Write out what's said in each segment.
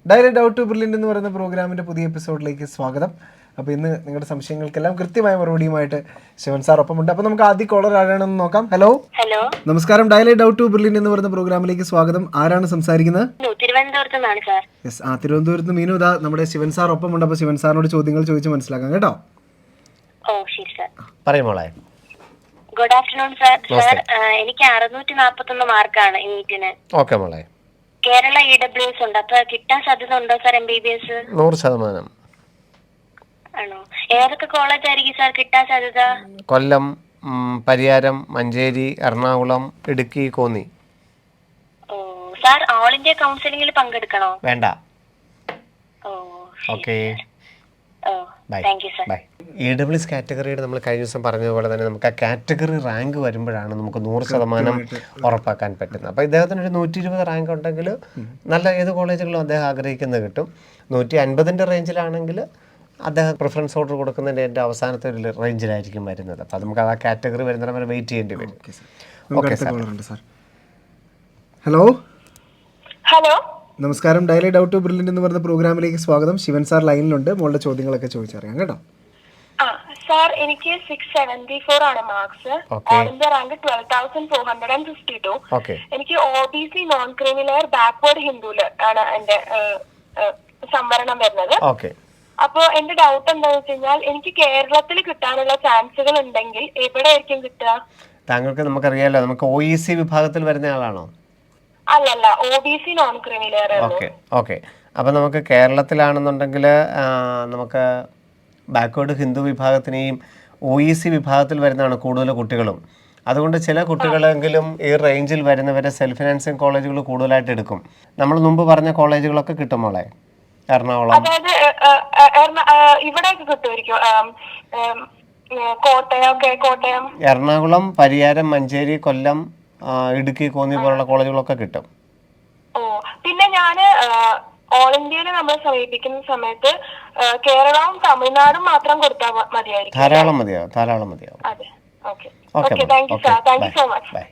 Direct out to brilliant എന്ന് പറയുന്ന പ്രോഗ്രാമിൻ്റെ പുതിയ എപ്പിസോഡിലേക്ക് സ്വാഗതം. അപ്പോൾ ഇന്ന് നിങ്ങളുടെ സംശയങ്ങൾക്കെല്ലാം കൃത്യമായ മറുപടിയുമായിട്ട് ശിവൻ സാർ ഒപ്പമുണ്ട്. അപ്പോൾ നമുക്ക് ആദ്യ കോളർ ആരാണെന്ന് നോക്കാം. ഹലോ ഹലോ, നമസ്കാരം. ഡയറക്റ്റ് ഔട്ട് ടു ബ്രില്യൻ്റ് എന്ന് പറയുന്ന പ്രോഗ്രാമിലേക്ക് സ്വാഗതം. ആരാണ് സംസാരിക്കുന്നത്? തിരുവനന്തപുരത്ത് നിന്നാണ് സാർ. യെസ്, തിരുവനന്തപുരത്ത് മീനു ഇതാ നമ്മുടെ ശിവൻ സാർ ഒപ്പമുണ്ട്. അപ്പോൾ ശിവൻ സാറിനോട് ചോദ്യങ്ങൾ ചോദിച്ച് മനസ്സിലാക്കാം കേട്ടോ. ഓ ശരി സാർ. പറയുമോളെ. Good afternoon sir. സാർ എനിക്ക് 641 മാർക്കാണ് നീറ്റിന്. ഓക്കെ മോളെ. കേരള EWS ഉണ്ട്, അപ്പൊ കിട്ടാൻ സാധ്യത ഉണ്ടോ സാർ MBBS? 100%. ആണോ? ഏതൊക്കെ കോളേജ് ആയിരിക്കും സാർ കിട്ടാൻ സാധ്യത? കൊല്ലം, പരിയാരം, മഞ്ചേരി, എറണാകുളം, ഇടുക്കി, കോന്നി. ഓ സാർ, ഓൾ ഇന്ത്യ കൗൺസിലിംഗിൽ പങ്കെടുക്കണോ? വേണ്ട. ഓ ഓക്കെ, ഓ thank you sir. Bye. EWS കാറ്റഗറിയുടെ നമ്മൾ കഴിഞ്ഞ ദിവസം പറഞ്ഞതുപോലെ തന്നെ നമുക്ക് ആ കാറ്റഗറി റാങ്ക് വരുമ്പോഴാണ് നമുക്ക് 100% ഉറപ്പാക്കാൻ പറ്റുന്നത്. അപ്പോൾ ഇദ്ദേഹത്തിന് ഒരു 120 റാങ്ക് ഉണ്ടെങ്കിൽ നല്ല ഏത് കോളേജുകളും അദ്ദേഹം ആഗ്രഹിക്കുന്നത് കിട്ടും. 150ൻ്റെ റേഞ്ചിലാണെങ്കിൽ അദ്ദേഹം പ്രിഫറൻസ് ഓർഡർ കൊടുക്കുന്നതിൻ്റെ എൻ്റെ അവസാനത്തെ ഒരു റേഞ്ചിലായിരിക്കും വരുന്നത്. അപ്പോൾ നമുക്ക് ആ കാറ്റഗറി വരുന്നതിന് വരെ വെയിറ്റ് ചെയ്യേണ്ടി വരും. Okay sir. ഹലോ ഹലോ, നമസ്കാരം. ഡയറക്റ്റ് ഔട്ട് ടു ബ്രില്യൻ്റ് എന്ന് പറയുന്ന പ്രോഗ്രാമിലേക്ക് സ്വാഗതം. ശിവൻ സാർ ലൈനിലുണ്ട്. മോളുടെ ചോദ്യങ്ങളൊക്കെ ചോദിച്ചറിയാം കേട്ടോ. സാർ എനിക്ക് 674 ആണ് മാർക്സ്. All India rank 12,452. എനിക്ക് OBC നോൺ ക്രീമിലെയർ ബാക്ക്വേർഡ് ഹിന്ദുവിൽ ആണ് എന്റെ സംവരണം വരുന്നത്. അപ്പൊ എന്റെ ഡൗട്ട് എന്താണെന്ന് വെച്ച് കഴിഞ്ഞാൽ എനിക്ക് കേരളത്തിൽ കിട്ടാനുള്ള ചാൻസുകൾ ഉണ്ടെങ്കിൽ എവിടെ ആയിരിക്കും കിട്ടുക? താങ്കൾക്ക് നമുക്കറിയാലോ, നമുക്ക് OEC വിഭാഗത്തിൽ വരുന്ന ആളാണോ? അല്ലല്ല, OBC നോൺ ക്രീമിലെയർ. ഓക്കെ. അപ്പം നമുക്ക് കേരളത്തിലാണെന്നുണ്ടെങ്കിൽ നമുക്ക് ബാക്ക്വേർഡ് ഹിന്ദു വിഭാഗത്തിനെയും OEC വിഭാഗത്തിൽ വരുന്നതാണ് കൂടുതൽ കുട്ടികളും. അതുകൊണ്ട് ചില കുട്ടികളെങ്കിലും ഈ റേഞ്ചിൽ വരുന്നവരെ സെൽഫ് ഫിനാൻസിങ് കോളേജുകൾ കൂടുതലായിട്ട് എടുക്കും. നമ്മൾ മുമ്പ് പറഞ്ഞ കോളേജുകളൊക്കെ കിട്ടും മോളെ. എറണാകുളം, അതായത് ഇവിടെയൊക്കെ കിട്ടുമായിരിക്കും. കോട്ടയം, എറണാകുളം, പരിയാരം, മഞ്ചേരി, കൊല്ലം, ഇടുക്കി, കോന്നി പോലുള്ള കോളേജുകളൊക്കെ കിട്ടും. ഓ പിന്നെ ഞാന് ഓൾ ഇന്ത്യയിൽ നമ്മൾ സമീപിക്കുന്ന സമയത്ത് കേരളവും തമിഴ്നാടും മാത്രം കൊടുത്താൽ മതിയായിരിക്കും? ധാരാളം മതിയാവും. അതെ, okay. Thank you sir. Thank you so much.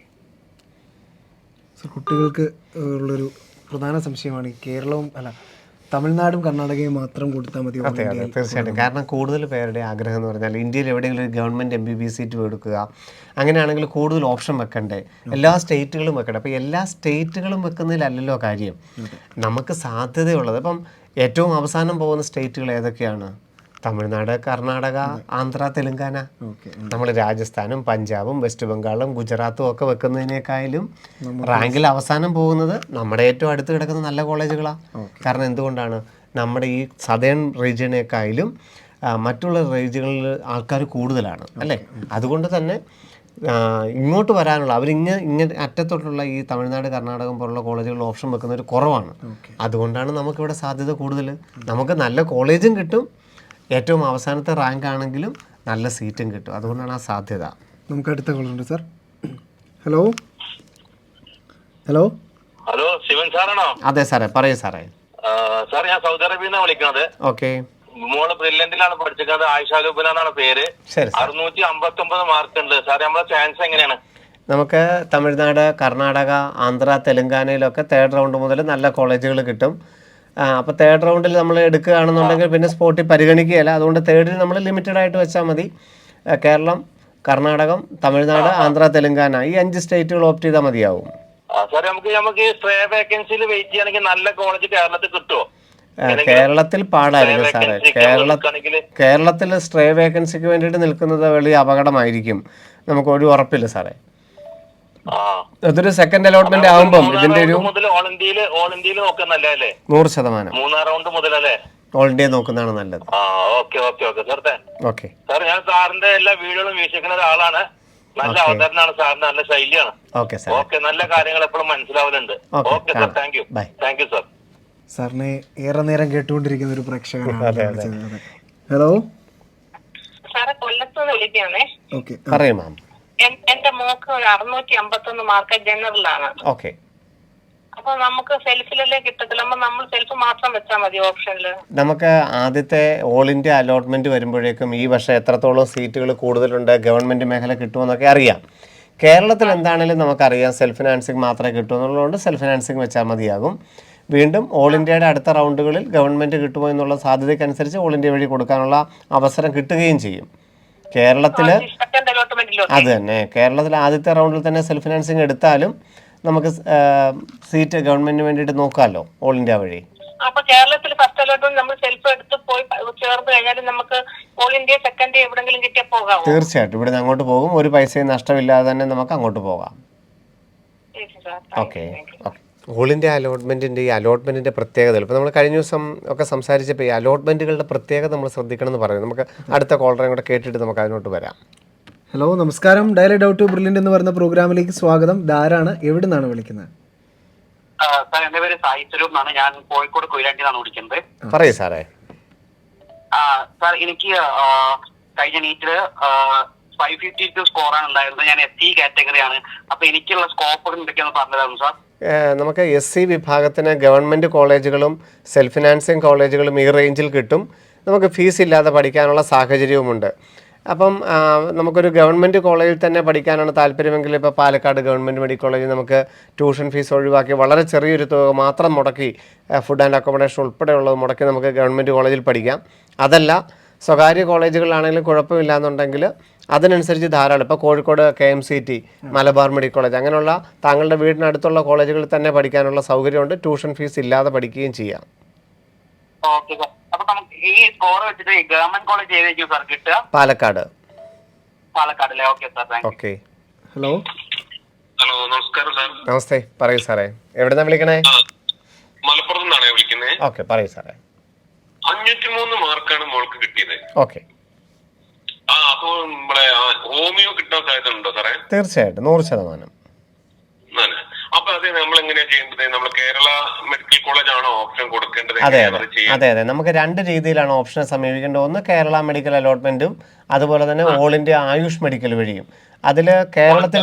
കുട്ടികൾക്ക് ഉള്ളൊരു പ്രധാന സംശയമാണ് ഈ കേരളവും തമിഴ്നാടും കർണാടകയും മാത്രം കൊടുത്താൽ മതി. അതെ, തീർച്ചയായിട്ടും. കാരണം കൂടുതൽ പേരുടെ ആഗ്രഹം എന്ന് പറഞ്ഞാൽ ഇന്ത്യയിൽ എവിടെയെങ്കിലും ഒരു ഗവൺമെൻറ് MBBS സീറ്റ് എടുക്കുക. അങ്ങനെയാണെങ്കിൽ കൂടുതൽ ഓപ്ഷൻ വെക്കണ്ടേ, എല്ലാ സ്റ്റേറ്റുകളും വെക്കണ്ടേ. അപ്പോൾ എല്ലാ സ്റ്റേറ്റുകളും വെക്കുന്നതിലല്ലല്ലോ കാര്യം. നമുക്ക് സാധ്യതയുള്ളത് ഇപ്പം ഏറ്റവും അവസാനം പോകുന്ന സ്റ്റേറ്റുകൾ ഏതൊക്കെയാണ്? തമിഴ്നാട്, കർണാടക, ആന്ധ്ര, തെലുങ്കാന. നമ്മൾ രാജസ്ഥാനും പഞ്ചാബും വെസ്റ്റ് ബംഗാളും ഗുജറാത്തും ഒക്കെ വെക്കുന്നതിനേക്കാളും റാങ്കിൽ അവസാനം പോകുന്നത് നമ്മുടെ ഏറ്റവും അടുത്ത് കിടക്കുന്ന നല്ല കോളേജുകളാണ്. കാരണം എന്തുകൊണ്ടാണ്? നമ്മുടെ ഈ സദേൺ റീജിയനേക്കാളും മറ്റുള്ള റീജിയണിൽ ആൾക്കാർ കൂടുതലാണ് അല്ലേ. അതുകൊണ്ട് തന്നെ ഇങ്ങോട്ട് വരാനുള്ള ഇങ്ങനെ അറ്റത്തോട്ടുള്ള ഈ തമിഴ്നാട്, കർണാടകം പോലുള്ള കോളേജുകളിൽ ഓപ്ഷൻ വെക്കുന്നവർ കുറവാണ്. അതുകൊണ്ടാണ് നമുക്കിവിടെ സാധ്യത കൂടുതൽ. നമുക്ക് നല്ല കോളേജും കിട്ടും, ഏറ്റവും അവസാനത്തെ റാങ്ക് ആണെങ്കിലും നല്ല സീറ്റും കിട്ടും. അതുകൊണ്ടാണ് ആ സാധ്യത. നമുക്ക് അടുത്ത കോളുണ്ട് sir. Hello hello hello, Shivan സാറാണോ? അതെ സാറേ, പറയൂ സാറേ. സാർ, ഞാൻ സൗദി അറേബ്യയിൽ നിന്നാണ് വിളിക്കുന്നത്. ഓക്കെ. മോള് ബ്രില്യന്റിലാണ് പഠിച്ചിരിക്കുന്നത്. ആയിഷ ലൂബന എന്നാണ് പേര്. 659 മാർക്ക് ഉണ്ട്. സാർ, നമ്മളെ ചാൻസ് എങ്ങനെയാണ്? നമുക്ക് തമിഴ്നാട്, കർണാടക, ആന്ധ്ര, തെലുങ്കാനയിലൊക്കെ 3rd റൗണ്ട് മുതൽ നല്ല കോളേജുകൾ കിട്ടും. അപ്പോൾ 3rd റൗണ്ടിൽ നമ്മൾ എടുക്കുകയാണെന്നുണ്ടെങ്കിൽ പിന്നെ സ്പോട്ടിൽ പരിഗണിക്കുകയല്ല. അതുകൊണ്ട് 3rd നമ്മൾ ലിമിറ്റഡ് ആയിട്ട് വെച്ചാൽ മതി. കേരളം, കർണാടകം, തമിഴ്നാട്, ആന്ധ്ര, തെലുങ്കാന ഈ 5 സ്റ്റേറ്റുകൾ ഓപ്റ്റ് ചെയ്താൽ മതിയാവും. സാർ, നമുക്ക് സ്ട്രേ വേക്കൻസിയിൽ വെയിറ്റ് ചെയ്യണമെങ്കിൽ നല്ല കോളേജ് കേരളത്തിൽ കിട്ടുമോ? കേരളത്തിൽ പാടായിരിക്കും സാറേ. കേരളത്തിൽ സ്ട്രേ വേക്കൻസിക്ക് വേണ്ടിയിട്ട് നിൽക്കുന്നത് വലിയ അപകടമായിരിക്കും. നമുക്ക് ഒരു ഉറപ്പില്ല സാറേ. അതൊരു സെക്കൻഡ് അലോട്ട്മെന്റ് ആവുമ്പം ഇതിന്റെ ഒരു 100% 3 റൗണ്ട് മുതലല്ലേ ഓൾ ഇന്ത്യ നോക്കുന്നതാണ് നല്ലത്. ഓക്കെ സാർ, ഞാൻ സാറിന്റെ എല്ലാ വീഡിയോകളും വീക്ഷിക്കുന്ന ഒരാളാണ്. നല്ല അവതരണമാണ് സാറിന്റെ, നല്ല ശൈലിയാണ്. ഓക്കെ, നല്ല കാര്യങ്ങൾ എപ്പോഴും മനസ്സിലാവലുണ്ട്. Okay sir, thank you sir. സാറിനെ ഏറെ നേരം കേട്ടുകൊണ്ടിരിക്കുന്ന ഒരു പ്രേക്ഷകനാണ്. ഹലോ സാറെ, കൊല്ലത്തുനിന്ന് വിളിക്കുകയാണേ. ഓക്കെ, പറയൂ മാം. എന്റെ മോക്ക് 651 മാർക്ക് ജനറലാണ്. ഓക്കെ. അപ്പൊ നമുക്ക് സെൽഫിലല്ലേ കിട്ടത്തില്ല, നമ്മൾ സെൽഫ് മാത്രം വെച്ചാൽ മതി ഓപ്ഷനിൽ? നമുക്ക് ആദ്യത്തെ ഓൾ ഇന്ത്യ അലോട്ട്മെന്റ് വരുമ്പോഴേക്കും ഈ വർഷം എത്രത്തോളം സീറ്റുകൾ കൂടുതലുണ്ട്, ഗവൺമെന്റ് മേഖല കിട്ടുമെന്നൊക്കെ അറിയാം. കേരളത്തിൽ എന്താണെങ്കിലും നമുക്കറിയാം സെൽഫ് ഫിനാൻസിങ് മാത്രമേ കിട്ടൂ എന്നുള്ളതുകൊണ്ട് സെൽഫ് ഫിനാൻസിങ് വെച്ചാൽ മതിയാകും. വീണ്ടും ഓൾ ഇന്ത്യയുടെ അടുത്ത റൗണ്ടുകളിൽ ഗവൺമെൻറ് കിട്ടുമോ എന്നുള്ള സാധ്യതയ്ക്കനുസരിച്ച് ഓൾ ഇന്ത്യ വഴി കൊടുക്കാനുള്ള അവസരം കിട്ടുകയും ചെയ്യും. കേരളത്തിൽ അത് തന്നെ, കേരളത്തിൽ ആദ്യത്തെ റൗണ്ടിൽ തന്നെ സെൽഫ് ഫിനാൻസിങ് എടുത്താലും നമുക്ക് സീറ്റ് ഗവൺമെന്റിന് വേണ്ടിയിട്ട് നോക്കാമല്ലോ ഓൾ ഇന്ത്യ വഴി. അപ്പൊ കേരളത്തിൽ ഫസ്റ്റ് അലോട്ട്മെന്റ് നമ്മൾ സെൽഫ് എടുത്ത് പോയി ചേർന്ന് കഴിഞ്ഞാൽ നമുക്ക് ഓൾ ഇന്ത്യ സെക്കൻഡ് എവിടെങ്കിലും കിട്ടിയാൽ പോകാം. തീർച്ചയായിട്ടും ഇവിടെ നിന്ന് അങ്ങോട്ട് പോകും, ഒരു പൈസയും നഷ്ടമില്ലാതെ തന്നെ നമുക്ക് അങ്ങോട്ട് പോകാം. Okay okay. ഓൾ ഇന്ത്യ അലോട്ട്മെൻറ്റിൻ്റെ ഈ അലോട്ട്മെൻറ്റിൻ്റെ പ്രത്യേകത ഇപ്പോൾ നമ്മൾ കഴിഞ്ഞ ദിവസം ഒക്കെ സംസാരിച്ചപ്പോൾ ഈ അലോട്ട്മെൻറ്റുകളുടെ പ്രത്യേകത നമ്മൾ ശ്രദ്ധിക്കണം എന്ന് പറയുന്നത്. നമുക്ക് അടുത്ത കോളറേയും കൂടെ കേട്ടിട്ട് നമുക്ക് അതിനോട്ട് വരാം. ഹലോ, നമസ്കാരം. ഡയലി ഡൗട്ട് ടു ബ്രില്യൻ്റ് എന്ന് പറയുന്ന പ്രോഗ്രാമിലേക്ക് സ്വാഗതം. ധാരാണ്, എവിടെ നിന്നാണ് വിളിക്കുന്നത്? സാർ, എന്റെ പേര് സായി സ്വരൂപ് എന്നാണ്. ഞാൻ കോഴിക്കോട് കൊയിലാണ്ടിന്നാണ് വിളിക്കുന്നത്. പറയൂ സാറേ. സാർ, എനിക്ക് കഴിഞ്ഞ നീറ്റില് 552 സ്കോറാണ് ഉണ്ടായിരുന്നത്. ഞാൻ SC കാറ്റഗറിയാണ്. അപ്പൊ എനിക്കുള്ള സ്കോപ്പ് എന്തൊക്കെയാന്ന് പറഞ്ഞതാണ് സാർ. നമുക്ക് SC വിഭാഗത്തിന് ഗവൺമെൻറ് കോളേജുകളും സെൽഫ് ഫിനാൻസിങ് കോളേജുകളും ഈ റേഞ്ചിൽ കിട്ടും. നമുക്ക് ഫീസ് ഇല്ലാതെ പഠിക്കാനുള്ള സാഹചര്യവുമുണ്ട്. അപ്പം നമുക്കൊരു ഗവൺമെൻറ് കോളേജിൽ തന്നെ പഠിക്കാനാണ് താല്പര്യമെങ്കിൽ ഇപ്പോൾ പാലക്കാട് ഗവൺമെൻറ് മെഡിക്കൽ കോളേജിൽ നമുക്ക് ട്യൂഷൻ ഫീസ് ഒഴിവാക്കി വളരെ ചെറിയൊരു തുക മാത്രം മുടക്കി ഫുഡ് ആൻഡ് അക്കോമഡേഷൻ ഉൾപ്പെടെയുള്ളത് മുടക്കി നമുക്ക് ഗവൺമെൻറ് കോളേജിൽ പഠിക്കാം. അതല്ല, സ്വകാര്യ കോളേജുകളിലാണെങ്കിലും കുഴപ്പമില്ല എന്നുണ്ടെങ്കിൽ അതിനനുസരിച്ച് ധാരാളം ഇപ്പോൾ Kozhikode KMCT, Malabar medical college അങ്ങനെയുള്ള താങ്കളുടെ വീടിനടുത്തുള്ള കോളേജുകളിൽ തന്നെ പഠിക്കാനുള്ള സൗകര്യമുണ്ട്. ട്യൂഷൻ ഫീസ് ഇല്ലാതെ പഠിക്കുകയും ചെയ്യാം. Okay sir. അപ്പൊ നമുക്ക് ഈ സ്കോർ വെച്ചിട്ട് ഗവൺമെന്റ് കോളേജ് ഏതായിരിക്കും സാർ കിട്ടുക? പാലക്കാട്. പാലക്കാടല്ലേ? Okay sir, thank you. Okay. Hello. Hello, നമസ്കാരം സാർ. നമസ്തേ, പറയൂ സാറേ. എവിടെന്നാ വിളിക്കണേ? മലപ്പുറത്ത് നിന്നാണ് വിളിക്കുന്നത്. ഓക്കെ, പറയൂ സാറേ. 503 മാർക്കാണ് മോൾക്ക് കിട്ടിയത്. ഓക്കെ. അപ്പൊ നമ്മളെ ഹോമിയോ കിട്ടാൻ സാധ്യത ഉണ്ടോ സാറേ? തീർച്ചയായിട്ടും 100%. അപ്പൊ അത് നമ്മൾ എങ്ങനെയാ ചെയ്യേണ്ടത്? നമ്മൾ കേരള മെഡിക്കൽ കോളേജ് ആണോ ഓപ്ഷൻ കൊടുക്കേണ്ടത്? അതെ അതെ, നമുക്ക് രണ്ട് രീതിയിലാണ് ഓപ്ഷനെ സമീപിക്കേണ്ടത്. ഒന്ന് കേരള മെഡിക്കൽ അലോട്ട്മെന്റും അതുപോലെ തന്നെ ഓൾ ഇന്ത്യ ആയുഷ് മെഡിക്കൽ വഴിയും. അതിൽ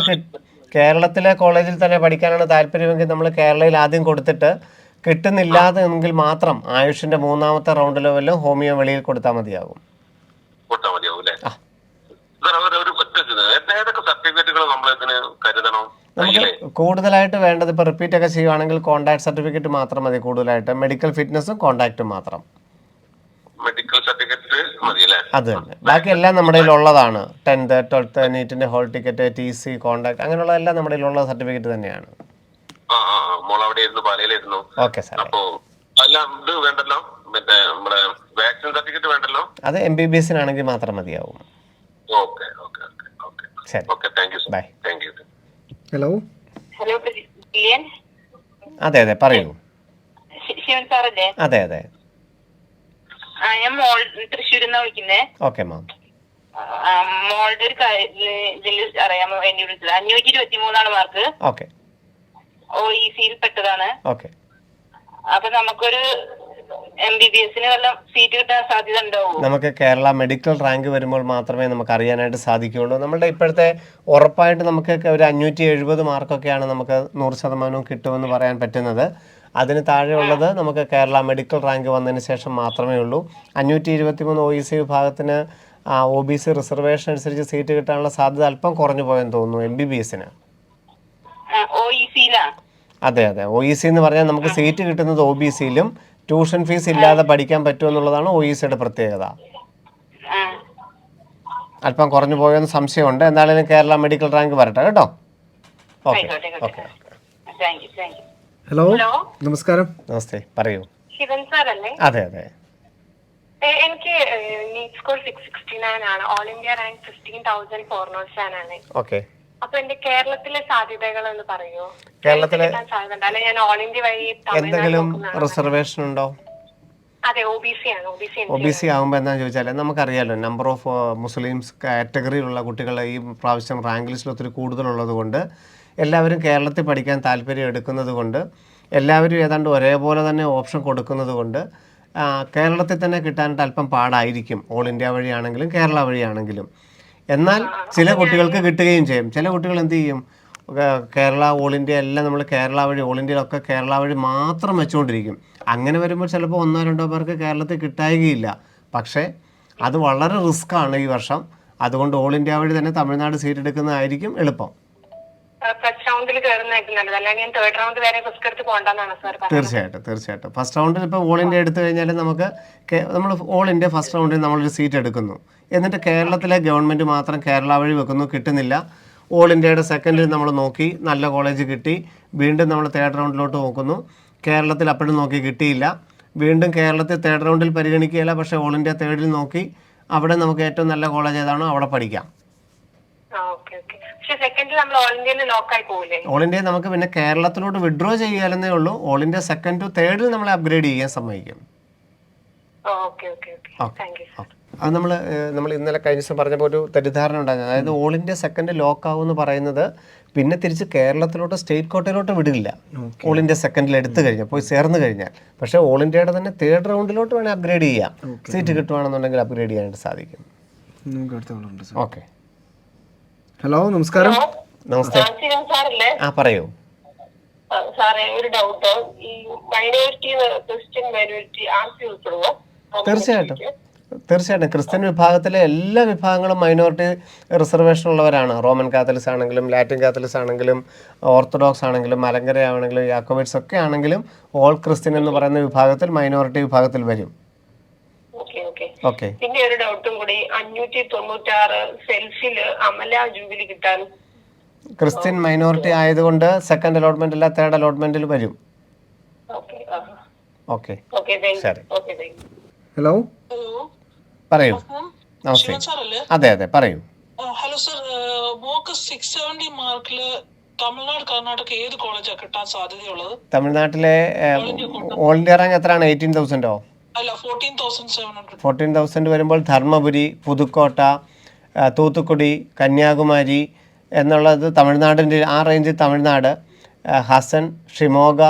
കേരളത്തിലെ കോളേജിൽ തന്നെ പഠിക്കാനാണ് താല്പര്യമെങ്കിൽ നമ്മൾ കേരളയിൽ ആദ്യം കൊടുത്തിട്ട് കിട്ടുന്നില്ലാതെങ്കിൽ മാത്രം ആയുഷിന്റെ 3ാമത്തെ റൗണ്ടിലോ വല്ലതും ഹോമിയോ വെളിയിൽ കൊടുത്താൽ മതിയാകും. നമുക്ക് കൂടുതലായിട്ട് വേണ്ടത് ഇപ്പോൾ റിപ്പീറ്റ് ഒക്കെ ചെയ്യുവാണെങ്കിൽ കോൺടാക്ട് സർട്ടിഫിക്കറ്റ് മാത്രം മതി. കൂടുതലായിട്ട് മെഡിക്കൽ ഫിറ്റ്നസും കോൺടാക്റ്റും മാത്രം. മെഡിക്കൽ സർട്ടിഫിക്കറ്റ് മതിയല്ലേ? അത് തന്നെ. ബാക്കി എല്ലാം നമ്മുടെ ഉള്ളതാണ്. 10th 12th നീറ്റിന്റെ ഹോൾ ടിക്കറ്റ്, TC, കോൺടാക്ട് അങ്ങനെയുള്ള എല്ലാം നമ്മുടെ ഉള്ള സർട്ടിഫിക്കറ്റ് തന്നെയാണ്. Okay sir. അത് MBBSനാണെങ്കിൽ മാത്രം മതിയാവും. ശരി, ബൈ. ഹലോ. ഹലോ, അതെ അതെ, പറയൂ. ശിവൻ സാറല്ലേ? അതെ അതെ. ഞാൻ തൃശ്ശൂരിൽ നിന്നാ വിളിക്കുന്നേ. Okay ma'am. മോളുടെ ഒരു ഇതിൽ അറിയാമോ വേണ്ടി വിളിച്ചത്. 523 മാർക്ക്. ഓക്കെ. OECയിൽ പെട്ടതാണ്. ഓക്കെ. അപ്പൊ നമുക്കൊരു MBBSന് വല്ല സീറ്റ് കിട്ടാൻ സാധ്യത ഉണ്ടാവുമോ? നമുക്ക് കേരള മെഡിക്കൽ റാങ്ക് വരുമ്പോൾ മാത്രമേ നമുക്ക് അറിയാനായിട്ട് സാധിക്കുകയുള്ളൂ. നമ്മളുടെ ഇപ്പോഴത്തെ ഉറപ്പായിട്ട് നമുക്ക് ഒരു 570 മാർക്കൊക്കെയാണ് നമുക്ക് 100% കിട്ടുമെന്ന് പറയാൻ പറ്റുന്നത്. അതിന് താഴെയുള്ളത് നമുക്ക് കേരള മെഡിക്കൽ റാങ്ക് വന്നതിന് ശേഷം മാത്രമേ ഉള്ളൂ. 523 OEC വിഭാഗത്തിന് OBC റിസർവേഷൻ അനുസരിച്ച് സീറ്റ് കിട്ടാനുള്ള സാധ്യത അല്പം കുറഞ്ഞു പോയെന്ന് തോന്നുന്നു. MBBSന് അതെ അതെ, OEC എന്ന് പറഞ്ഞാൽ നമുക്ക് സീറ്റ് കിട്ടുന്നത് OBCയിലും ട്യൂഷൻ ഫീസ് ഇല്ലാതെ പഠിക്കാൻ പറ്റുമെന്നുള്ളതാണ് OECയുടെ പ്രത്യേകത. അല്പം കുറഞ്ഞു പോയെന്ന് സംശയമുണ്ട്. എന്തായാലും കേരള മെഡിക്കൽ റാങ്ക് വരട്ടെ കേട്ടോ. Okay okay. ഹലോ, നമസ്കാരം. നമസ്തേ, പറയൂ. ശിവൻ സാറല്ലേ? അതെ അതെ. എനിക്ക് നീറ്റ് സ്കോർ 669 ആണ്. ഓൾ ഇന്ത്യ റാങ്ക് 15,407 ആണ്. ഓക്കെ. അപ്പൊ എന്റെ കേരളത്തിലെ സാധ്യതകൾ ഒന്ന് പറയോ? കേരളത്തിലെ ഞാൻ ഓൾ ഇന്ത്യ വഴി എന്തെങ്കിലും റിസർവേഷൻ ഉണ്ടോ? അതെ, OBC ആകുമ്പോൾ എന്താണെന്ന് ചോദിച്ചാൽ നമുക്കറിയാമല്ലോ, നമ്പർ ഓഫ് മുസ്ലിംസ് കാറ്റഗറിയിലുള്ള കുട്ടികൾ ഈ പ്രാവശ്യം റാങ്ക് ലിസ്റ്റിൽ ഒത്തിരി കൂടുതലുള്ളത് കൊണ്ട് എല്ലാവരും കേരളത്തിൽ പഠിക്കാൻ താല്പര്യം എടുക്കുന്നത് കൊണ്ട് എല്ലാവരും ഏതാണ്ട് ഒരേപോലെ തന്നെ ഓപ്ഷൻ കൊടുക്കുന്നത് കൊണ്ട് കേരളത്തിൽ തന്നെ കിട്ടാനായിട്ട് അല്പം പാടായിരിക്കും. ഓൾ ഇന്ത്യ വഴിയാണെങ്കിലും കേരള വഴിയാണെങ്കിലും. എന്നാൽ ചില കുട്ടികൾക്ക് കിട്ടുകയും ചെയ്യും. ചില കുട്ടികൾ എന്ത് ചെയ്യും, കേരള ഓൾ ഇന്ത്യ എല്ലാം നമ്മൾ കേരള വഴി, ഓൾ ഇന്ത്യയിലൊക്കെ കേരള വഴി മാത്രം വെച്ചുകൊണ്ടിരിക്കും. അങ്ങനെ വരുമ്പോൾ ചിലപ്പോൾ 1-2 പേർക്ക് കേരളത്തിൽ കിട്ടായികയില്ല. പക്ഷേ അത് വളരെ റിസ്ക്കാണ് ഈ വർഷം. അതുകൊണ്ട് ഓൾ ഇന്ത്യ വഴി തന്നെ തമിഴ്നാട് സീറ്റ് എടുക്കുന്നതായിരിക്കും എളുപ്പം. ഫസ്റ്റ് റൗണ്ടിൽ കയറുന്നതായിട്ട് നല്ലത്, അല്ലെങ്കിൽ ഞാൻ തേർഡ് റൗണ്ട് വരെ റിസ്ക് എടുത്ത് പോകണ്ടെന്നാണ് സാർ പറഞ്ഞത്. തീർച്ചയായിട്ടും ഫസ്റ്റ് റൗണ്ടിൽ ഇപ്പോൾ ഓൾ ഇന്ത്യ എടുത്തു കഴിഞ്ഞാൽ നമുക്ക് നമ്മൾ ഓൾ ഇന്ത്യ ഫസ്റ്റ് റൗണ്ടിൽ നമ്മളൊരു സീറ്റ് എടുക്കുന്നു, എന്നിട്ട് കേരളത്തിലെ ഗവൺമെൻറ് മാത്രം കേരള വഴി വെക്കുന്നു, കിട്ടുന്നില്ല. ഓൾ ഇന്ത്യയുടെ സെക്കൻഡിൽ നമ്മൾ നോക്കി നല്ല കോളേജ് കിട്ടി, വീണ്ടും നമ്മൾ തേർഡ് റൗണ്ടിലോട്ട് നോക്കുന്നു, കേരളത്തിൽ അപ്പോഴും നോക്കി കിട്ടിയില്ല, വീണ്ടും കേരളത്തിൽ തേർഡ് റൗണ്ടിൽ പരിഗണിക്കുകയില്ല, പക്ഷേ ഓൾ ഇന്ത്യ തേർഡിൽ നോക്കി അവിടെ നമുക്ക് ഏറ്റവും നല്ല കോളേജ് ഏതാണോ അവിടെ പഠിക്കാം. ഓൾ ഇന്ത്യ നമുക്ക് പിന്നെ കേരളത്തിലോട്ട് വിഡ്രോ ചെയ്യാലെന്നേ ഉള്ളൂ. ഓൾ ഇന്ത്യ സെക്കൻഡ് ടു തേർഡിൽ നമ്മളെ അപ്ഗ്രേഡ് ചെയ്യാൻ സമ്മതിക്കും. അത് നമ്മൾ ഇന്നലെ കഴിഞ്ഞ ദിവസം പറഞ്ഞപ്പോൾ ഒരു തെറ്റിദ്ധാരണ ഉണ്ടായിരുന്നു. അതായത് ഓൾ ഇന്ത്യ സെക്കൻഡ് ലോക്ക് ആവും എന്ന് പറയുന്നത് പിന്നെ തിരിച്ച് കേരളത്തിലോട്ട് സ്റ്റേറ്റ് കോട്ടയിലോട്ട് വിടില്ല. ഓൾ ഇന്ത്യ സെക്കൻഡിൽ എടുത്തു കഴിഞ്ഞാൽ പോയി ചേർന്ന് കഴിഞ്ഞാൽ, പക്ഷേ ഓൾ ഇന്ത്യയുടെ തന്നെ തേർഡ് റൗണ്ടിലോട്ട് വേണേൽ അപ്ഗ്രേഡ് ചെയ്യാം. സീറ്റ് കിട്ടുവാണെന്നുണ്ടെങ്കിൽ അപ്ഗ്രേഡ് ചെയ്യാനായിട്ട് സാധിക്കും. ഓക്കെ, ഹലോ, നമസ്കാരം. നമസ്തേ. ആ പറയൂ. സാറേ ഒരു ഡൗട്ട്, ഈ മൈനോറിറ്റി ക്രിസ്ത്യൻ മൈനോറിറ്റി ആർസി ഉൾപ്പെടുമോ? തീർച്ചയായിട്ടും ക്രിസ്ത്യൻ വിഭാഗത്തിലെ എല്ലാ വിഭാഗങ്ങളും മൈനോറിറ്റി റിസർവേഷൻ ഉള്ളവരാണ്. റോമൻ കാത്തലിക്സ് ആണെങ്കിലും ലാറ്റിൻ കാത്തലിക്സ് ആണെങ്കിലും ഓർത്തഡോക്സ് ആണെങ്കിലും മലങ്കര ആണെങ്കിലും യാക്കോബൈറ്റ്സ് ഒക്കെ ആണെങ്കിലും ഓൾ ക്രിസ്ത്യൻ എന്ന് പറയുന്ന വിഭാഗത്തിൽ മൈനോറിറ്റി വിഭാഗത്തിൽ വരും. ഓക്കെ. പിന്നെ ഒരു ഡൗട്ടും കൂടി, 596 സെൽഫില് അമല ജൂബിലി കിട്ടാൻ ക്രിസ്ത്യൻ മൈനോറിറ്റി ആയതുകൊണ്ട് സെക്കൻഡ് അലോട്ട്മെന്റ് അല്ല തേർഡ് അലോട്ട്മെന്റിൽ വരും. ഓക്കെ, ശരി. ഹലോ, പറയൂ. നമസ്തേ. അതെ അതെ പറയൂ. ഹലോ സർ, മോക്ക് 670 മാർക്കില് തമിഴ്നാട് കർണാടക ഏത് കോളേജാണ് കിട്ടാൻ സാധ്യതയുള്ളത്? തമിഴ്നാട്ടിലെ ഓൾ ഇന്ത്യ റാങ്ക് എത്രയാണ്? 18,000ഓ? അല്ല, 14,700. 14,000 വരുമ്പോൾ ധർമ്മപുരി, പുതുക്കോട്ട, തൂത്തുക്കുടി, കന്യാകുമാരി എന്നുള്ളത് തമിഴ്നാടിൻ്റെ ആ റേഞ്ചിൽ തമിഴ്നാട്, ഹസൻ, ഷിമോഗ,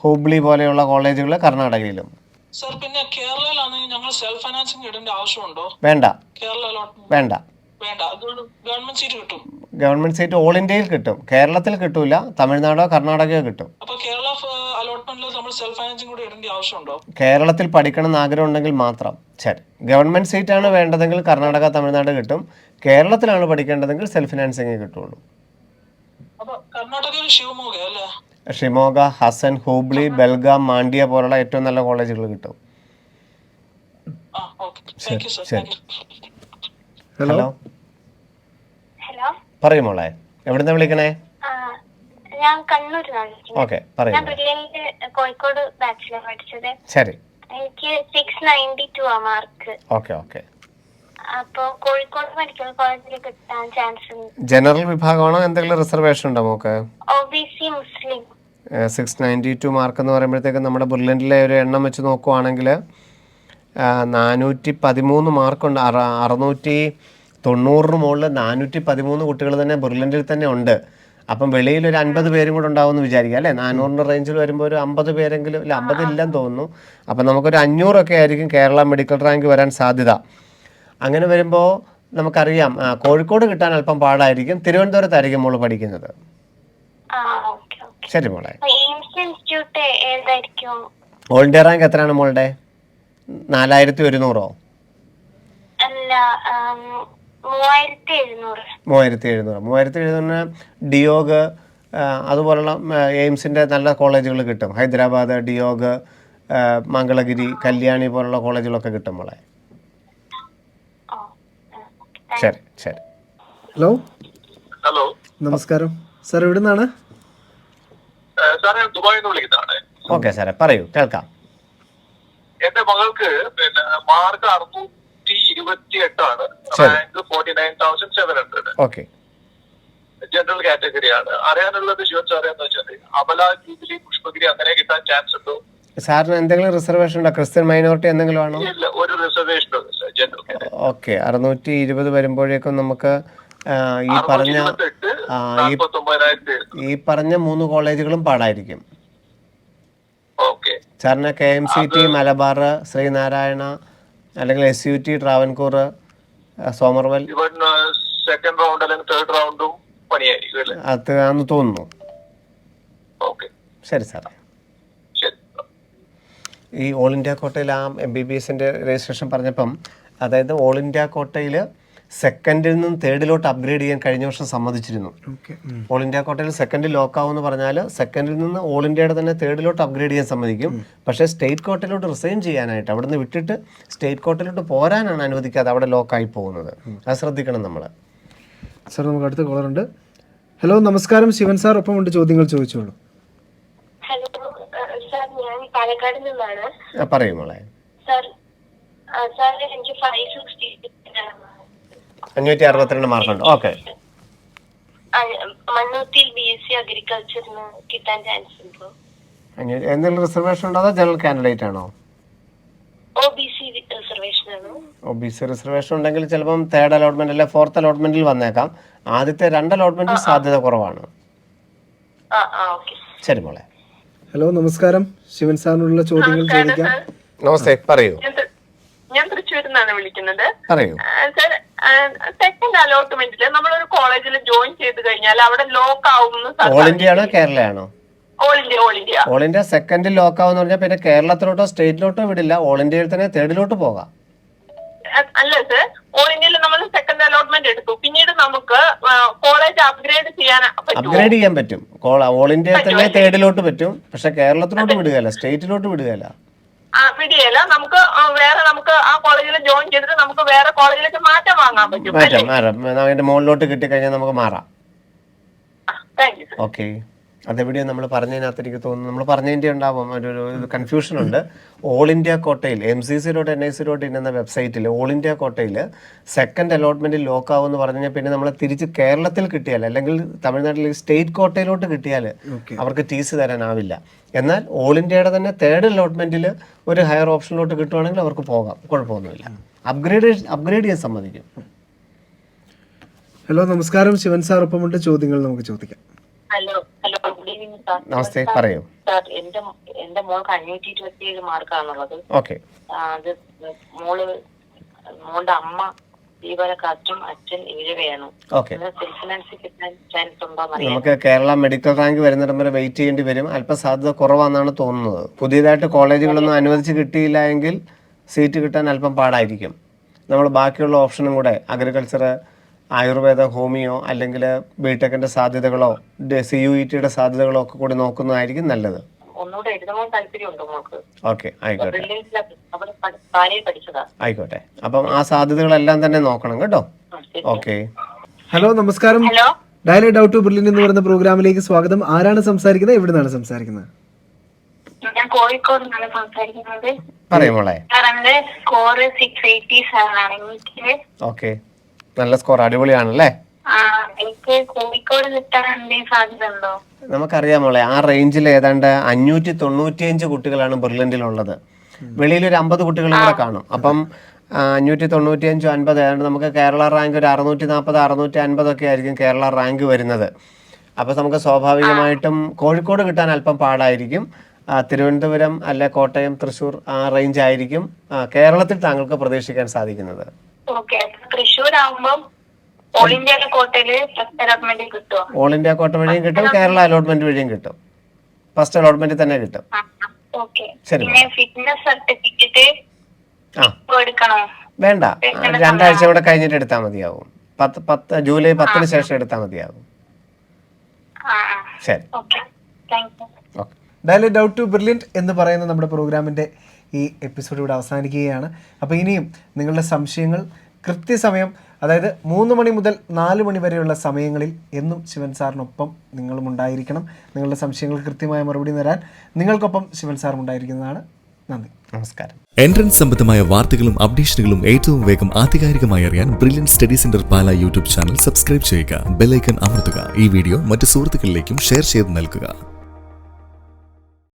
ഹൂബ്ലി പോലെയുള്ള കോളേജുകൾ കർണാടകയിലും. സർ, പിന്നെ കേരളയിലാണെങ്കിൽ ഞങ്ങൾ സെൽഫ് ഫൈനാൻസിങ് ഇടേണ്ട ആവശ്യമുണ്ടോ? വേണ്ട, കേരള അലോട്ട്മെന്റ് വേണ്ട. ഗവൺമെന്റ് സീറ്റ് കിട്ടും. ഗവൺമെന്റ് സീറ്റ് ഓൾ ഇന്ത്യയിൽ കിട്ടും, കേരളത്തിൽ കിട്ടൂല. തമിഴ്നാടോ കർണാടകയോ കിട്ടും. അപ്പോൾ കേരള അലോട്ട്മെന്റിൽ നമ്മൾ സെൽഫ് ഫൈനാൻസിങ് കൂടെ ഇടേണ്ട ആവശ്യമുണ്ടോ? കേരളത്തിൽ പഠിക്കണം എന്ന് ആഗ്രഹം ഉണ്ടെങ്കിൽ മാത്രം. ശരി, ഗവൺമെന്റ് സീറ്റാണ് വേണ്ടതെങ്കിൽ കർണാടക തമിഴ്നാട് കിട്ടും. കേരളത്തിലാണ് പഠിക്കേണ്ടതെങ്കിൽ സെൽഫ് ഫിനാൻസിങ് കിട്ടുള്ളൂ. കർണാടകയിൽ ഷിവമോഗ അല്ലേ? ഷിമോഗ, ഹസൻ, ഹൂബ്ലി, ബെൽഗാം, മാണ്ഡ്യ പോലുള്ള ഏറ്റവും നല്ല കോളേജുകൾ കിട്ടും. ശരി. ഹലോ, പറയൂ മോളെ, എവിടുന്നാ വിളിക്കണേ? ഞാൻ കണ്ണൂരിലാണ്. ഓക്കെ, പറയൂ. ഞാൻ ബ്രില്യന്റ് കോഴിക്കോട് ബാച്ചിലാണ് പഠിച്ചത്. ശരി. എനിക്ക് 692 ആ മാർക്ക്. Okay okay. അപ്പൊ കോഴിക്കോട് മെഡിക്കൽ കോളേജിൽ കിട്ടാൻ ചാൻസ് ഉണ്ട്. ജനറൽ വിഭാഗമാണോ? എന്തെങ്കിലും റിസർവേഷൻ ഉണ്ടോ മോക്ക്? OBC മുസ്ലിം. 692 മാർക്ക് എന്ന് പറയുമ്പോഴത്തേക്ക് നമ്മുടെ ബ്രില്യൻറ്റിലെ ഒരു എണ്ണം വെച്ച് നോക്കുവാണെങ്കിൽ 413 മാർക്കുണ്ട്. 690 മുകളിൽ 413 കുട്ടികൾ തന്നെ ബ്രില്യൻറ്റിൽ തന്നെ ഉണ്ട്. അപ്പം വെളിയിൽ ഒരു 50 പേരും കൂടെ ഉണ്ടാവുമെന്ന് വിചാരിക്കുക അല്ലേ? 400 റേഞ്ചിൽ വരുമ്പോൾ ഒരു 50 പേരെങ്കിലും, ഇല്ല 50 ഇല്ലെന്ന് തോന്നുന്നു. അപ്പം നമുക്കൊരു 500 ആയിരിക്കും കേരള മെഡിക്കൽ റാങ്ക് വരാൻ സാധ്യത. അങ്ങനെ വരുമ്പോൾ നമുക്കറിയാം കോഴിക്കോട് കിട്ടാൻ അല്പം പാടായിരിക്കും. തിരുവനന്തപുരത്തായിരിക്കും മോള് പഠിക്കുന്നത്. ശരി മോളെ. ഓൾ ഇന്ത്യ റാങ്ക് എത്രയാണ് മോളുടെ? 4100ഓ? അല്ല, 3700. 3700 ഡിയോഗ് അതുപോലുള്ള എയിംസിൻ്റെ നല്ല കോളേജുകൾ കിട്ടും. ഹൈദരാബാദ്, ഡിയോഗ്, മംഗളഗിരി, കല്യാണി പോലുള്ള കോളേജുകളൊക്കെ കിട്ടും മോളെ. ശരി ശരി. ഹലോ, നമസ്കാരം സാർ, എവിടെ നിന്നാണ്? സാർ, ഞാൻ ദുബായിൽ നിന്ന് വിളിക്കുന്നതാണ്. ഓക്കെ സാറേ, പറയൂ, കേൾക്കാം. എന്റെ മകൾക്ക് പിന്നെ മാർക്ക് 628 റാങ്ക് 49,700. ഓക്കെ, ജനറൽ കാറ്റഗറിയാണ്. അറിയാനുള്ളത് ശിവൻ സാറേ എന്ന് വെച്ചാൽ അമല, ജൂബിലി, പുഷ്പഗിരി അങ്ങനെ കിട്ടാൻ ചാൻസ് ഉണ്ടോ? സാറിന് എന്തെങ്കിലും റിസർവേഷൻ ഉണ്ടോ? ക്രിസ്ത്യൻ മൈനോറിറ്റി എന്തെങ്കിലും ആണോ? ഇല്ല, ഒരു റിസർവേഷൻ ജനറൽ കാറ്റഗറി. ഓക്കെ, 620 വരുമ്പോഴേക്കും നമുക്ക് ഈ പറഞ്ഞ 3 കോളേജുകളും പാടായിരിക്കും. സാറിന് KMCT, മലബാർ, ശ്രീനാരായണ, അല്ലെങ്കിൽ SUT, Travancore, Somervell second round അല്ലെങ്കിൽ തേർഡ് റൗണ്ടും പണിയായിരിക്കും അതാന്ന് തോന്നുന്നു. ശരി സാറേ. ഈ ഓൾ ഇന്ത്യ കോട്ടയിൽ ആ MBBSൻ്റെ രജിസ്ട്രേഷൻ പറഞ്ഞപ്പം, അതായത് ഓൾ ഇന്ത്യ കോട്ടയിൽ സെക്കൻഡിൽ നിന്നും തേർഡിലോട്ട് അപ്ഗ്രേഡ് ചെയ്യാൻ കഴിഞ്ഞ വർഷം സമ്മതിച്ചിരുന്നു. ഓക്കെ. ഓൾ ഇന്ത്യ കോട്ടയിൽ സെക്കൻഡിൽ ലോക്കാവും എന്ന് പറഞ്ഞാൽ സെക്കൻഡിൽ നിന്ന് ഓൾ ഇന്ത്യയുടെ തന്നെ തേർഡിലോട്ട് അപ്ഗ്രേഡ് ചെയ്യാൻ സമ്മതിക്കും. പക്ഷേ സ്റ്റേറ്റ് കോട്ടയിലോട്ട് റിസൈൻ ചെയ്യാനായിട്ട് അവിടെ നിന്ന് വിട്ടിട്ട് സ്റ്റേറ്റ് കോട്ടയിലോട്ട് പോരാനാണ് അനുവദിക്കാതെ അവിടെ ലോക്കായി പോകുന്നത്. അത് ശ്രദ്ധിക്കണം നമ്മൾ. സാർ നമുക്ക് അടുത്ത കോളറുണ്ട്. ഹലോ നമസ്കാരം, ശിവൻ സാർ ഒപ്പമുണ്ട്, ചോദ്യങ്ങൾ ചോദിച്ചോളൂ. ഹലോ സാർ, ഞാൻ പാലക്കാട് നിന്നാണ്. പറയൂ മോളെ. സാർ സാർ എനിക്ക് 560 562 മാർക്കുണ്ട്. ഓക്കെ. മണ്ണൂത്തിയിൽ BSc അഗ്രികൾച്ചറിന് കിട്ടാൻ ചാൻസ് ഉണ്ടോ? എന്തെങ്കിലും റിസർവേഷൻ ഉണ്ടോ അതോ ജനറൽ കാൻഡിഡേറ്റ് ആണോ? OBC റിസർവേഷൻ ആണ്. OBC റിസർവേഷൻ ഉണ്ടെങ്കിൽ ചിലപ്പം തേർഡ് അലോട്ട്മെന്റ് അല്ലെ ഫോർത്ത് അലോട്ട്മെന്റിൽ വന്നേക്കാം. ആദ്യത്തെ 2 അലോട്ട്മെന്റിൽ സാധ്യത കുറവാണ്. ശരി മോളെ. ഹലോ നമസ്കാരം, ശിവൻ സാറിനുള്ള ചോദ്യങ്ങൾ ചോദിക്കാം. നമസ്തേ, പറയൂ. ഞാൻ തൃശ്ശൂരിൽ നിന്നാണ് വിളിക്കുന്നത്. പറയൂ. സർ, സെക്കൻഡ് അലോട്ട്മെന്റിൽ നമ്മളൊരു കോളേജിൽ ജോയിൻ ചെയ്ത് കഴിഞ്ഞാൽ അവിടെ ലോക്ക് ആവുമെന്ന് ഓൾ ഇന്ത്യ ആണോ കേരളയാണോ? All India. ഓൾ ഇന്ത്യ സെക്കൻഡിൽ ലോക്ക് ആവുന്ന പറഞ്ഞാൽ പിന്നെ കേരളത്തിലോട്ടോ സ്റ്റേറ്റിലോട്ടോ വിടില്ല, ഓൾ ഇന്ത്യയിൽ തന്നെ തേർഡിലോട്ട് പോകാം. അല്ല സർ, ഓൾ ഇന്ത്യയിൽ നമ്മൾ സെക്കൻഡ് അലോട്ട്മെന്റ് എടുത്തു, പിന്നീട് നമുക്ക് കോളേജ് അപ്ഗ്രേഡ് ചെയ്യാൻ അപ്ഗ്രേഡ് ചെയ്യാൻ പറ്റും. ഓൾ ഇന്ത്യയിൽ തന്നെ തേർഡിലോട്ട് പറ്റും, പക്ഷെ കേരളത്തിലോട്ട് വിടുകയല്ല, സ്റ്റേറ്റിലോട്ട് വിടുകയല്ല. വിടുകയല്ല. നമുക്ക് ആ കോളേജിൽ ജോയിൻ ചെയ്തിട്ട് നമുക്ക് വേറെ കോളേജിലേക്ക് മാറ്റം വാങ്ങാൻ പറ്റും. മാറാം. അതിന്റെ മുകളിലോട്ട് കിട്ടിക്കഴിഞ്ഞാൽ നമുക്ക് മാറാം. Thank you sir. ഓക്കെ. അതെവിടെയോ നമ്മൾ പറഞ്ഞതിനകത്ത് എനിക്ക് തോന്നുന്നു നമ്മൾ പറഞ്ഞതിൻ്റെ ഉണ്ടാവും ഒരു കൺഫ്യൂഷൻ ഉണ്ട്. ഓൾ ഇന്ത്യ കോട്ടയിൽ MCC.nic.in എന്ന വെബ്സൈറ്റിൽ ഓൾ ഇന്ത്യ കോട്ടയിൽ സെക്കൻഡ് അലോട്ട്മെന്റിൽ ലോക്കാവും എന്ന് പറഞ്ഞു കഴിഞ്ഞാൽ പിന്നെ നമ്മൾ തിരിച്ച് കേരളത്തിൽ കിട്ടിയാൽ അല്ലെങ്കിൽ തമിഴ്നാട്ടിൽ സ്റ്റേറ്റ് കോട്ടയിലോട്ട് കിട്ടിയാൽ അവർക്ക് TC തരാനാവില്ല. എന്നാൽ ഓൾ ഇന്ത്യയുടെ തന്നെ തേർഡ് അലോട്ട്മെന്റിൽ ഒരു ഹയർ ഓപ്ഷനിലോട്ട് കിട്ടുവാണെങ്കിൽ അവർക്ക് പോകാം, കുഴപ്പമൊന്നുമില്ല. അപ്ഗ്രേഡ് ചെയ്യാൻ സമ്മതിക്കും. ഹലോ നമസ്കാരം, ശിവൻ സാർ ഒപ്പമുണ്ട്, ചോദ്യങ്ങൾ നമുക്ക് ചോദിക്കാം. Hello good evening sir. നമസ്തേ, പറയൂ. സാർ, എന്റെ മോൾക്ക് 527 മാർക്കാണുള്ളത്. ഓക്കെ. അത് മോളുടെ അമ്മ ദീപലക്കാറ്റും അച്ഛൻ ഈഴവയാണ്. ഓക്കെ. സെൽഫ് കിട്ടാൻ ചാൻസ് ഉണ്ടോ? നമുക്ക് കേരള മെഡിക്കൽ റാങ്ക് വരുന്നിടം വരെ വെയിറ്റ് ചെയ്യേണ്ടി വരും. അല്പം സാധ്യത കുറവാണെന്നാണ് തോന്നുന്നത്. പുതിയതായിട്ട് കോളേജുകളൊന്നും അനുവദിച്ച് കിട്ടിയില്ല എങ്കിൽ സീറ്റ് കിട്ടാൻ അല്പം പാടായിരിക്കും. നമ്മൾ ബാക്കിയുള്ള ഓപ്ഷനും കൂടെ അഗ്രികൾച്ചർ, ആയുർവേദ, ഹോമിയോ അല്ലെങ്കിൽ ബിടെക്കിന്റെ സാധ്യതകളോ CUET സാധ്യതകളോ ഒക്കെ കൂടി നോക്കുന്നതായിരിക്കും നല്ലത്. ഒന്നുകൂടെ എഴുതണം താല്പര്യമുണ്ടോ മോൾക്ക്? ഓക്കെ, ആയിക്കോട്ടെ. പഠിച്ചതാ. ആയിക്കോട്ടെ. അപ്പം ആ സാധ്യതകളെല്ലാം തന്നെ നോക്കണം കേട്ടോ. ഓക്കെ. ഹലോ നമസ്കാരം, ഡയലി ഡൗട്ട് ടു ബ്രില്യന്റ് എന്ന് പറയുന്ന പ്രോഗ്രാമിലേക്ക് സ്വാഗതം. ആരാണ് സംസാരിക്കുന്നത്? എവിടെ നിന്നാണ് സംസാരിക്കുന്നത്? ഞാൻ കോഴിക്കോട് നിന്നാണ് സംസാരിക്കുന്നത്. പറയൂ മോളെ. എന്റെ സ്കോർ 687 ആണ്. ഓക്കെ, നല്ല സ്കോർ, അടിപൊളിയാണല്ലേ? എനിക്ക് കോഴിക്കോട് കിട്ടാൻ എന്തെങ്കിലും സാധ്യത ഉണ്ടോ? നമുക്കറിയാം മോളെ, ആ റേഞ്ചിൽ ഏതാണ്ട് 595 കുട്ടികളാണ് ബെർലിനിലുള്ളത്. വെളിയിൽ ഒരു 50 കുട്ടികളും കൂടെ കാണും. അപ്പം 595, 50 ഏതാണ്ട് നമുക്ക് കേരള റാങ്ക് ഒരു 640, 650 ഒക്കെ ആയിരിക്കും കേരള റാങ്ക് വരുന്നത്. അപ്പോൾ നമുക്ക് സ്വാഭാവികമായിട്ടും കോഴിക്കോട് കിട്ടാൻ അല്പം പാടായിരിക്കും. തിരുവനന്തപുരം അല്ലെ കോട്ടയം, തൃശ്ശൂർ ആ റേഞ്ച് ആയിരിക്കും കേരളത്തിൽ താങ്കൾക്ക് പ്രതീക്ഷിക്കാൻ സാധിക്കുന്നത്. തൃശ്ശൂർ ആവുമ്പോൾ ഓൾ ഇന്ത്യ കോട്ടയില് ഫസ്റ്റ് അലോട്ട്മെന്റ് കിട്ടുമോ? ഓൾ ഇന്ത്യ കോട്ട വഴിയും കിട്ടും, കേരള അലോട്ട്മെന്റ് വഴിയും കിട്ടും. ഫസ്റ്റ് അലോട്ട്മെന്റ് തന്നെ കിട്ടും. ശരി. ഫിറ്റ്നസ് സർട്ടിഫിക്കറ്റ് എടുക്കണോ? വേണ്ട, 2 ആഴ്ച കൂടെ കഴിഞ്ഞിട്ട് എടുത്താൽ മതിയാവും. ജൂലൈ 10 ശേഷം എടുത്താൽ മതിയാവും. ശരി. ഡയലി ഡൗട്ട് ടു ബ്രില്യന്റ് എന്ന് പറയുന്ന നമ്മുടെ പ്രോഗ്രാമിൻ്റെ ഈ എപ്പിസോഡ് ഇവിടെ അവസാനിക്കുകയാണ്. അപ്പോൾ ഇനിയും നിങ്ങളുടെ സംശയങ്ങൾ കൃത്യസമയം, അതായത് 3 മണി മുതൽ 4 മണി വരെയുള്ള സമയങ്ങളിൽ എന്നും ശിവൻ സാറിനൊപ്പം നിങ്ങളും ഉണ്ടായിരിക്കണം. നിങ്ങളുടെ സംശയങ്ങൾക്ക് കൃത്യമായ മറുപടി തരാൻ നിങ്ങൾക്കൊപ്പം ശിവൻ സാറും ഉണ്ടായിരിക്കുന്നതാണ്. നന്ദി, നമസ്കാരം. എൻട്രൻസ് സംബന്ധമായ വാർത്തകളും അപ്ഡേഷനുകളും ഏറ്റവും വേഗം ആധികാരികമായി അറിയാൻ ബ്രില്യന്റ് സ്റ്റഡി സെന്റർ പാല യൂട്യൂബ് ചാനൽ സബ്സ്ക്രൈബ് ചെയ്യുക. ബെൽ ഐക്കൺ അമർത്തുക. ഈ വീഡിയോ മറ്റ് സുഹൃത്തുക്കളിലേക്കും ഷെയർ ചെയ്ത് നൽകുക.